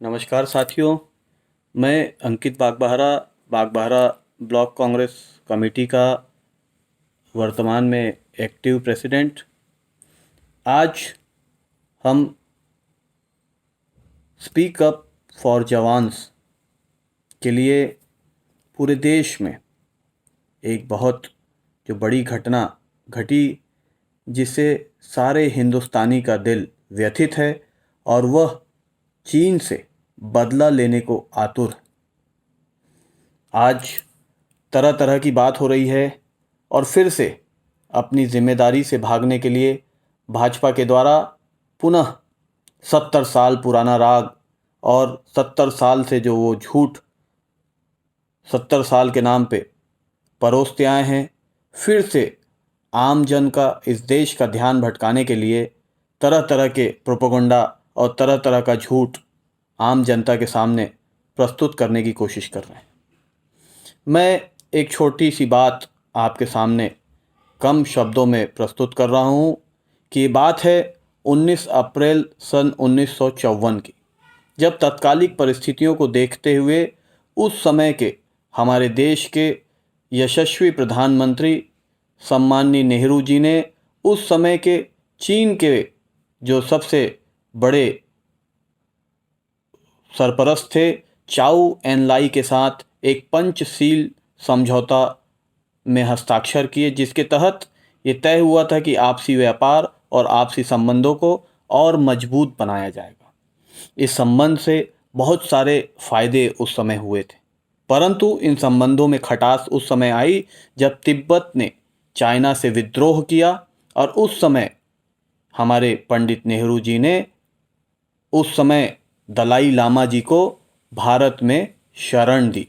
नमस्कार साथियों। मैं अंकित बागबाहरा ब्लॉक कांग्रेस कमेटी का वर्तमान में एक्टिव प्रेसिडेंट। आज हम स्पीक अप फॉर जवान्स के लिए पूरे देश में एक बहुत जो बड़ी घटना घटी जिससे सारे हिंदुस्तानी का दिल व्यथित है और वह चीन से बदला लेने को आतुर है। आज तरह तरह की बात हो रही है और फिर से अपनी जिम्मेदारी से भागने के लिए भाजपा के द्वारा पुनः 70 साल पुराना राग और 70 साल से जो वो झूठ 70 साल के नाम पे परोसते आए हैं, फिर से आम जन का, इस देश का ध्यान भटकाने के लिए तरह तरह के प्रोपेगेंडा और तरह तरह का झूठ आम जनता के सामने प्रस्तुत करने की कोशिश कर रहे हैं। मैं एक छोटी सी बात आपके सामने कम शब्दों में प्रस्तुत कर रहा हूँ कि ये बात है 19 अप्रैल सन 1954 की, जब तत्कालिक परिस्थितियों को देखते हुए उस समय के हमारे देश के यशस्वी प्रधानमंत्री सम्माननीय नेहरू जी ने उस समय के चीन के जो सबसे बड़े सरपरस्त थे चाउ एनलाई के साथ एक पंचशील समझौता में हस्ताक्षर किए, जिसके तहत ये तय हुआ था कि आपसी व्यापार और आपसी संबंधों को और मजबूत बनाया जाएगा। इस संबंध से बहुत सारे फायदे उस समय हुए थे, परंतु इन संबंधों में खटास उस समय आई जब तिब्बत ने चाइना से विद्रोह किया और उस समय हमारे पंडित नेहरू जी ने उस समय दलाई लामा जी को भारत में शरण दी।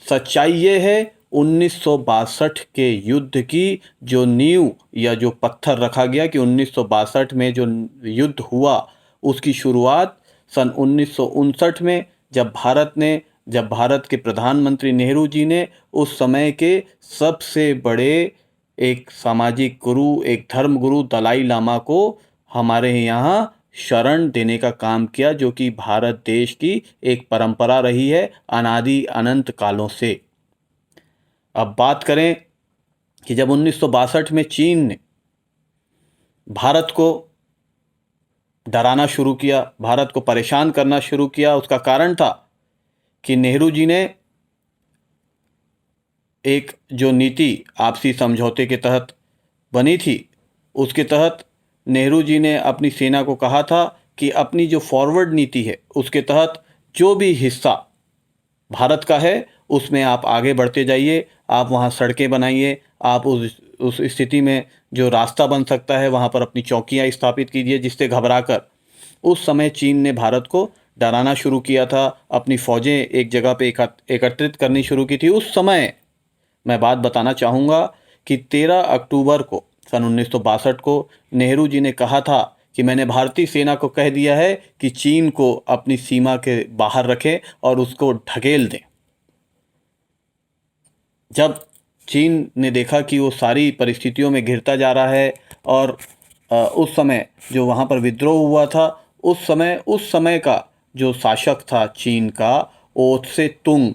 सच्चाई ये है 1962 के युद्ध की जो नींव या जो पत्थर रखा गया कि 1962 में जो युद्ध हुआ उसकी शुरुआत सन 1959 में जब भारत के प्रधानमंत्री नेहरू जी ने उस समय के सबसे बड़े एक सामाजिक गुरु, एक धर्म गुरु दलाई लामा को हमारे यहाँ शरण देने का काम किया, जो कि भारत देश की एक परंपरा रही है अनादि अनंत कालों से। अब बात करें कि जब 1962 में चीन ने भारत को डराना शुरू किया, भारत को परेशान करना शुरू किया, उसका कारण था कि नेहरू जी ने एक जो नीति आपसी समझौते के तहत बनी थी, उसके तहत नेहरू जी ने अपनी सेना को कहा था कि अपनी जो फॉरवर्ड नीति है उसके तहत जो भी हिस्सा भारत का है उसमें आप आगे बढ़ते जाइए, आप वहाँ सड़कें बनाइए, आप उस स्थिति में जो रास्ता बन सकता है वहाँ पर अपनी चौकियाँ स्थापित कीजिए, जिससे घबराकर उस समय चीन ने भारत को डराना शुरू किया था, अपनी फ़ौजें एक जगह पे एकत्रित करनी शुरू की थी। उस समय मैं बात बताना चाहूँगा कि 13 अक्टूबर को सन 1962 को नेहरू जी ने कहा था कि मैंने भारतीय सेना को कह दिया है कि चीन को अपनी सीमा के बाहर रखें और उसको ढकेल दें। जब चीन ने देखा कि वो सारी परिस्थितियों में घिरता जा रहा है और उस समय जो वहाँ पर विद्रोह हुआ था, उस समय का जो शासक था चीन का, ओ त्से तुंग,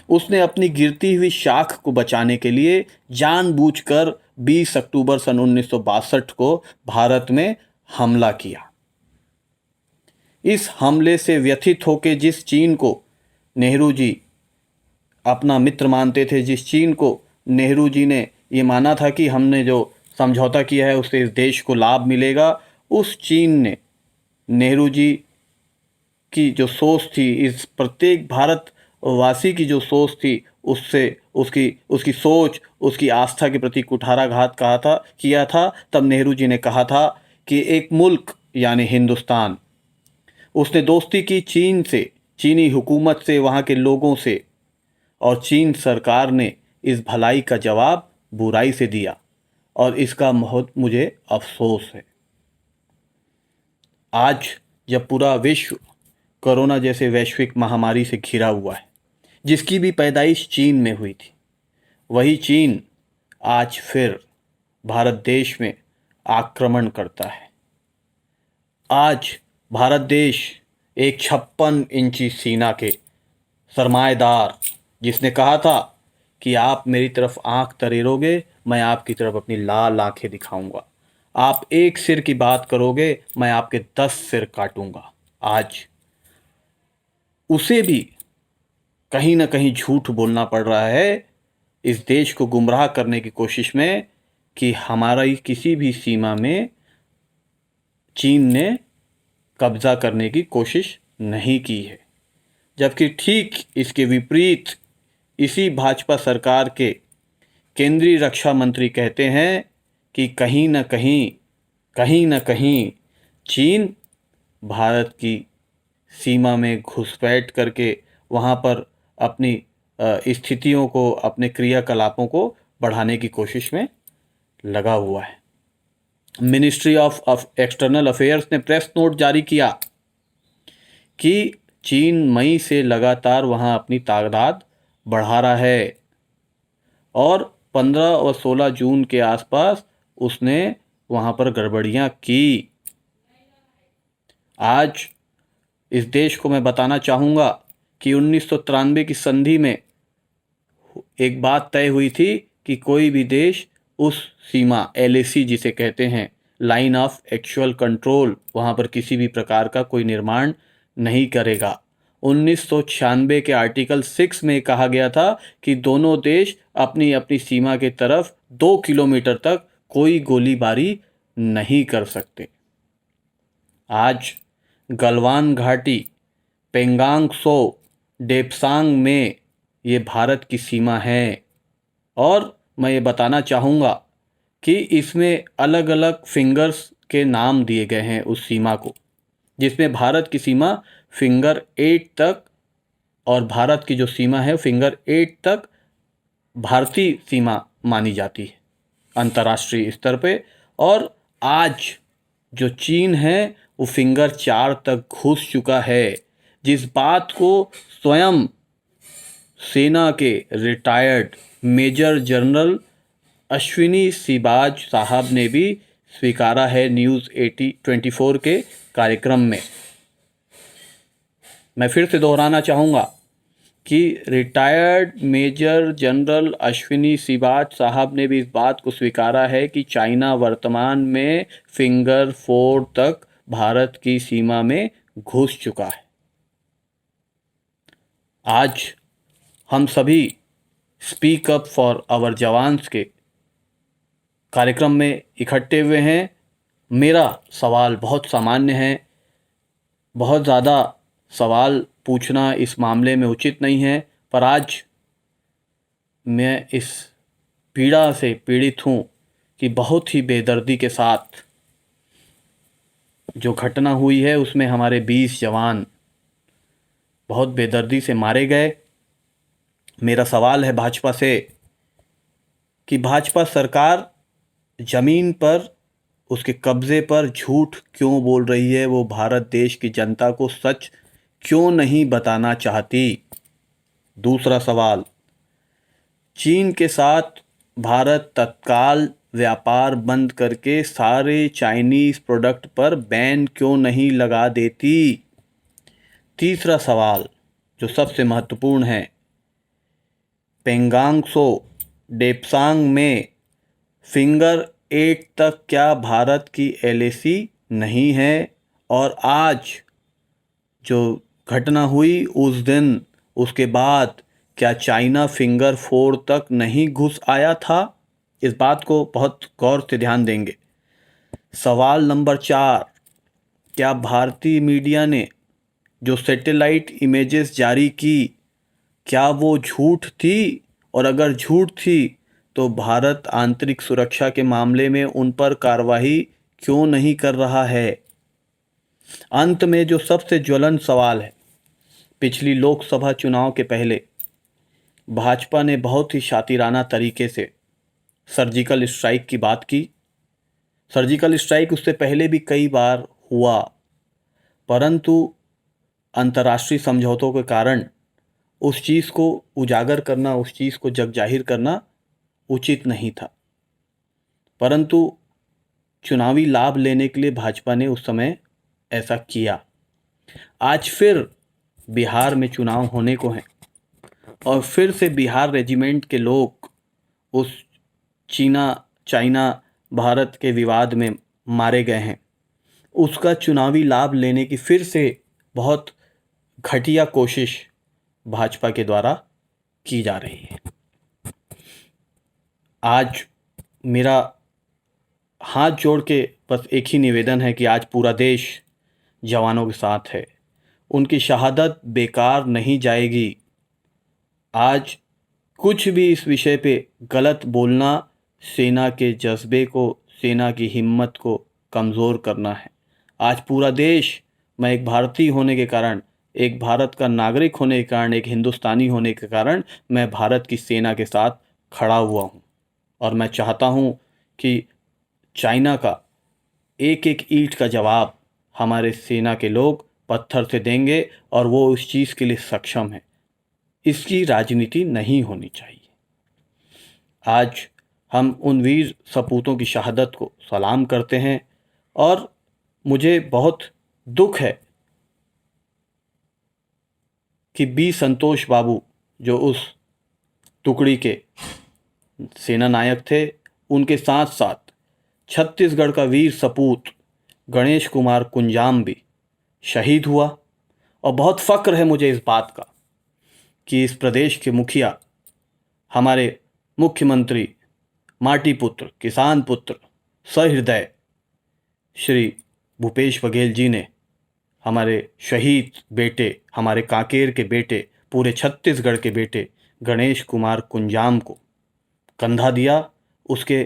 उसने अपनी गिरती हुई शाख को बचाने के लिए जानबूझकर 20 अक्टूबर सन 1962 को भारत में हमला किया। इस हमले से व्यथित होकर जिस चीन को नेहरू जी अपना मित्र मानते थे, जिस चीन को नेहरू जी ने ये माना था कि हमने जो समझौता किया है उससे इस देश को लाभ मिलेगा, उस चीन ने नेहरू जी की जो सोच थी, इस प्रत्येक भारतवासी की जो सोच थी, उससे उसकी सोच, उसकी आस्था के प्रति कुठाराघात किया था। तब नेहरू जी ने कहा था कि एक मुल्क यानी हिंदुस्तान, उसने दोस्ती की चीन से, चीनी हुकूमत से, वहाँ के लोगों से, और चीन सरकार ने इस भलाई का जवाब बुराई से दिया और इसका बहुत मुझे अफसोस है। आज जब पूरा विश्व कोरोना जैसे वैश्विक महामारी से घिरा हुआ है, जिसकी भी पैदाइश चीन में हुई थी, वही चीन आज फिर भारत देश में आक्रमण करता है। आज भारत देश एक 56 इंची सीना के सरमाएदार, जिसने कहा था कि आप मेरी तरफ आंख तरेरोगे, मैं आपकी तरफ अपनी लाल आंखें दिखाऊंगा। आप एक सिर की बात करोगे, मैं आपके 10 सिर काटूंगा। आज उसे भी कहीं ना कहीं झूठ बोलना पड़ रहा है इस देश को गुमराह करने की कोशिश में कि हमारी किसी भी सीमा में चीन ने कब्जा करने की कोशिश नहीं की है। जबकि ठीक इसके विपरीत इसी भाजपा सरकार के केंद्रीय रक्षा मंत्री कहते हैं कि कहीं न कहीं चीन भारत की सीमा में घुसपैठ करके वहाँ पर अपनी स्थितियों को, अपने क्रियाकलापों को बढ़ाने की कोशिश में लगा हुआ है। मिनिस्ट्री ऑफ एक्सटर्नल अफेयर्स ने प्रेस नोट जारी किया कि चीन मई से लगातार वहाँ अपनी तादाद बढ़ा रहा है और 15 और 16 जून के आसपास उसने वहाँ पर गड़बड़ियाँ की। आज इस देश को मैं बताना चाहूँगा कि 1993 की संधि में एक बात तय हुई थी कि कोई भी देश उस सीमा LAC जिसे कहते हैं, लाइन ऑफ एक्चुअल कंट्रोल, वहाँ पर किसी भी प्रकार का कोई निर्माण नहीं करेगा। 1996 के आर्टिकल 6 में कहा गया था कि दोनों देश अपनी अपनी सीमा के तरफ 2 किलोमीटर तक कोई गोलीबारी नहीं कर सकते। आज गलवान घाटी, पेंगांग त्सो, डेप्सांग में ये भारत की सीमा है और मैं ये बताना चाहूँगा कि इसमें अलग अलग फिंगर्स के नाम दिए गए हैं उस सीमा को, जिसमें भारत की सीमा फिंगर 8 तक और भारत की जो सीमा है फिंगर 8 तक भारतीय सीमा मानी जाती है अंतर्राष्ट्रीय स्तर पे। और आज जो चीन है वो फिंगर 4 तक घुस चुका है, जिस बात को स्वयं सेना के रिटायर्ड मेजर जनरल अश्विनी सिबाज साहब ने भी स्वीकारा है न्यूज़ 24 के कार्यक्रम में। मैं फिर से दोहराना चाहूँगा कि रिटायर्ड मेजर जनरल अश्विनी सिबाज साहब ने भी इस बात को स्वीकारा है कि चाइना वर्तमान में फिंगर 4 तक भारत की सीमा में घुस चुका है। आज हम सभी स्पीक अप फॉर आवर जवान्स के कार्यक्रम में इकट्ठे हुए हैं। मेरा सवाल बहुत सामान्य है, बहुत ज़्यादा सवाल पूछना इस मामले में उचित नहीं है, पर आज मैं इस पीड़ा से पीड़ित हूँ कि बहुत ही बेदर्दी के साथ जो घटना हुई है उसमें हमारे 20 जवान बहुत बेदर्दी से मारे गए। मेरा सवाल है भाजपा से कि भाजपा सरकार ज़मीन पर, उसके कब्ज़े पर झूठ क्यों बोल रही है? वो भारत देश की जनता को सच क्यों नहीं बताना चाहती? दूसरा सवाल, चीन के साथ भारत तत्काल व्यापार बंद करके सारे चाइनीज़ प्रोडक्ट पर बैन क्यों नहीं लगा देती? तीसरा सवाल जो सबसे महत्वपूर्ण है, पेंगांग त्सो, डेप्सांग में फिंगर 8 तक क्या भारत की LAC नहीं है? और आज जो घटना हुई उस दिन, उसके बाद क्या चाइना फिंगर 4 तक नहीं घुस आया था? इस बात को बहुत गौर से ध्यान देंगे। सवाल नंबर 4, क्या भारतीय मीडिया ने जो सैटेलाइट इमेजेस जारी की, क्या वो झूठ थी? और अगर झूठ थी तो भारत आंतरिक सुरक्षा के मामले में उन पर कार्रवाई क्यों नहीं कर रहा है? अंत में जो सबसे ज्वलंत सवाल है, पिछली लोकसभा चुनाव के पहले भाजपा ने बहुत ही शातिराना तरीके से सर्जिकल स्ट्राइक की बात की। सर्जिकल स्ट्राइक उससे पहले भी कई बार हुआ, परंतु अंतर्राष्ट्रीय समझौतों के कारण उस चीज़ को उजागर करना, उस चीज़ को जग जाहिर करना उचित नहीं था। परंतु चुनावी लाभ लेने के लिए भाजपा ने उस समय ऐसा किया। आज फिर बिहार में चुनाव होने को हैं और फिर से बिहार रेजिमेंट के लोग उस चाइना भारत के विवाद में मारे गए हैं। उसका चुनावी लाभ लेने की फिर से बहुत घटिया कोशिश भाजपा के द्वारा की जा रही है। आज मेरा हाथ जोड़ के बस एक ही निवेदन है कि आज पूरा देश जवानों के साथ है। उनकी शहादत बेकार नहीं जाएगी। आज कुछ भी इस विषय पे गलत बोलना सेना के जज्बे को, सेना की हिम्मत को कमज़ोर करना है। आज पूरा देश, मैं एक भारतीय होने के कारण, एक भारत का नागरिक होने के कारण, एक हिंदुस्तानी होने के कारण मैं भारत की सेना के साथ खड़ा हुआ हूँ और मैं चाहता हूँ कि चाइना का एक एक ईंट का जवाब हमारे सेना के लोग पत्थर से देंगे और वो उस चीज़ के लिए सक्षम है। इसकी राजनीति नहीं होनी चाहिए। आज हम उन वीर सपूतों की शहादत को सलाम करते हैं और मुझे बहुत दुख है कि बी संतोष बाबू जो उस टुकड़ी के सेना नायक थे, उनके साथ साथ छत्तीसगढ़ का वीर सपूत गणेश कुमार कुंजाम भी शहीद हुआ। और बहुत फ़क्र है मुझे इस बात का कि इस प्रदेश के मुखिया, हमारे मुख्यमंत्री, माटी पुत्र, किसान पुत्र, सहृदय श्री भूपेश बघेल जी ने हमारे शहीद बेटे, हमारे कांकेर के बेटे, पूरे छत्तीसगढ़ के बेटे गणेश कुमार कुंजाम को कंधा दिया। उसके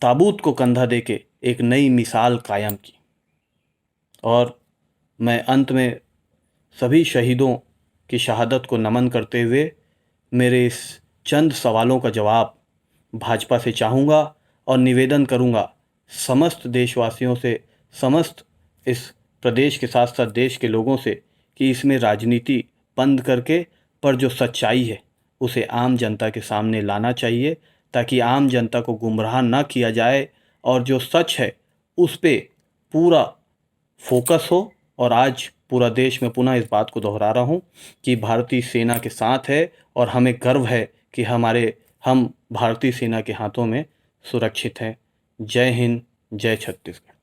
ताबूत को कंधा देके एक नई मिसाल कायम की। और मैं अंत में सभी शहीदों की शहादत को नमन करते हुए मेरे इस चंद सवालों का जवाब भाजपा से चाहूँगा और निवेदन करूँगा समस्त देशवासियों से, समस्त इस प्रदेश के साथ साथ देश के लोगों से, कि इसमें राजनीति बंद करके पर जो सच्चाई है उसे आम जनता के सामने लाना चाहिए, ताकि आम जनता को गुमराह ना किया जाए और जो सच है उस पे पूरा फोकस हो। और आज पूरा देश में पुनः इस बात को दोहरा रहा हूँ कि भारतीय सेना के साथ है और हमें गर्व है कि हम भारतीय सेना के हाथों में सुरक्षित हैं। जय हिंद, जय छत्तीसगढ़।